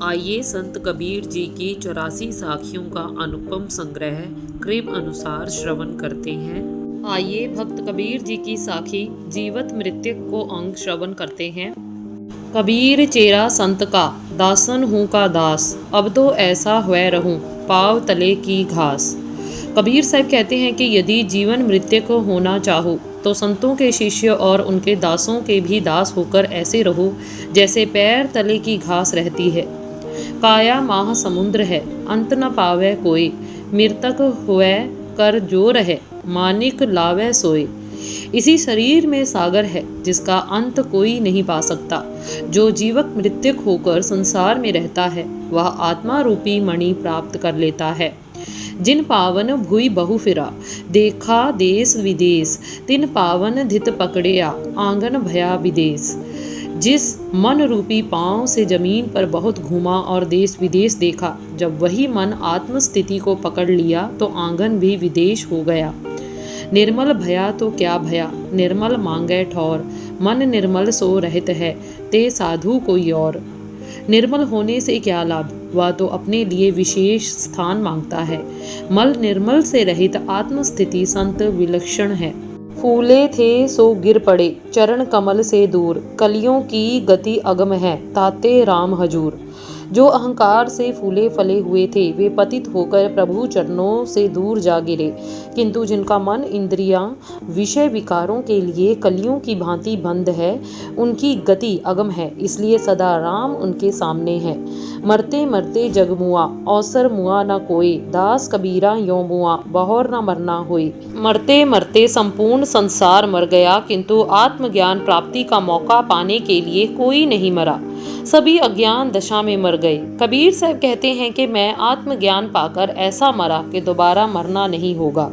आइए संत कबीर जी की 84 साखियों का अनुपम संग्रह कृप अनुसार श्रवण करते हैं। आइए भक्त कबीर जी की साखी जीवत मृत्यक को अंग श्रवण करते हैं। कबीर चेरा संत का, दासन हूँ का दास, अब तो ऐसा हुए रहूं पाव तले की घास। कबीर साहब कहते हैं कि यदि जीवन मृत्यक होना चाहो तो संतों के शिष्य और उनके दासों के भी दास होकर ऐसे रहो जैसे पैर तले की घास रहती है। काया माह समुद्र है, अंत न पावे कोई, मृतक हुए कर जो रहे, मानिक लावे सोए। इसी शरीर में सागर है जिसका अंत कोई नहीं पा सकता। जो जीवक मृत्यक होकर संसार में रहता है वह आत्मा रूपी मणि प्राप्त कर लेता है। जिन पावन भुई बहु फिरा, देखा देश विदेश, तिन पावन धित पकड़िया, आंगन भया विदेश। जिस मन रूपी पांव से जमीन पर बहुत घूमा और देश विदेश देखा, जब वही मन आत्म स्थिति को पकड़ लिया तो आंगन भी विदेश हो गया। निर्मल भया तो क्या भया, निर्मल मांगे ठौर, मन निर्मल सो रहित है, ते साधु कोई और। निर्मल होने से क्या लाभ, वह तो अपने लिए विशेष स्थान मांगता है। मल निर्मल से रहित आत्मस्थिति संत विलक्षण है। फूले थे सो गिर पड़े, चरण कमल से दूर, कलियों की गति अगम है, ताते राम हजूर। जो अहंकार से फूले फले हुए थे वे पतित होकर प्रभु चरणों से दूर जा गिरे, किंतु जिनका मन इंद्रियां विषय विकारों के लिए कलियों की भांति बंद है उनकी गति अगम है, इसलिए सदा राम उनके सामने है। मरते मरते जग मुआ, अवसर मुआ न कोई, दास कबीरा यों मुआ, बहोर न मरना होई। मरते मरते संपूर्ण संसार मर गया, किंतु आत्मज्ञान प्राप्ति का मौका पाने के लिए कोई नहीं मरा, सभी अज्ञान दशा में मर गए। कबीर साहब कहते हैं कि मैं आत्मज्ञान पाकर ऐसा मरा कि दोबारा मरना नहीं होगा।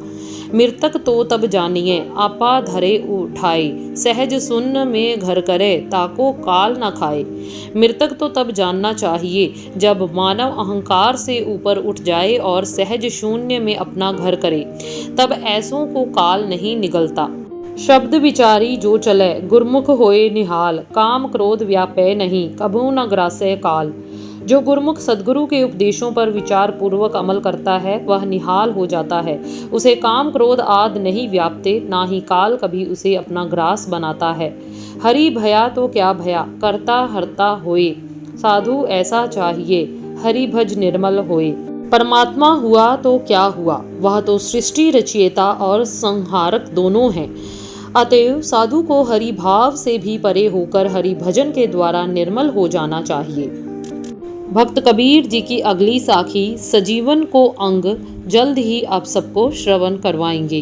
मृतक तो तब जानिए, आपा धरे उठाए, सहज सुन्न में घर करे, ताको काल न खाए। मृतक तो तब जानना चाहिए जब मानव अहंकार से ऊपर उठ जाए और सहज शून्य में अपना घर करे, तब ऐसों को काल नहीं निगलता। शब्द विचारी जो चले, गुरमुख होए निहाल, काम क्रोध व्यापे नहीं, कभू न ग्रासे काल। जो गुरमुख सद्गुरु के उपदेशों पर विचार पूर्वक अमल करता है वह निहाल हो जाता है, उसे काम क्रोध आदि नहीं व्यापते, ना ही काल कभी उसे अपना ग्रास बनाता है। हरि भया तो क्या भया, करता हरता होए, साधु ऐसा चाहिए, हरि भज निर्मल होए। परमात्मा हुआ तो क्या हुआ, वह तो सृष्टि रचयिता और संहारक दोनों हैं। अतएव साधु को हरि भाव से भी परे होकर हरि भजन के द्वारा निर्मल हो जाना चाहिए। भक्त कबीर जी की अगली साखी सजीवन को अंग जल्द ही आप सबको श्रवण करवाएंगे।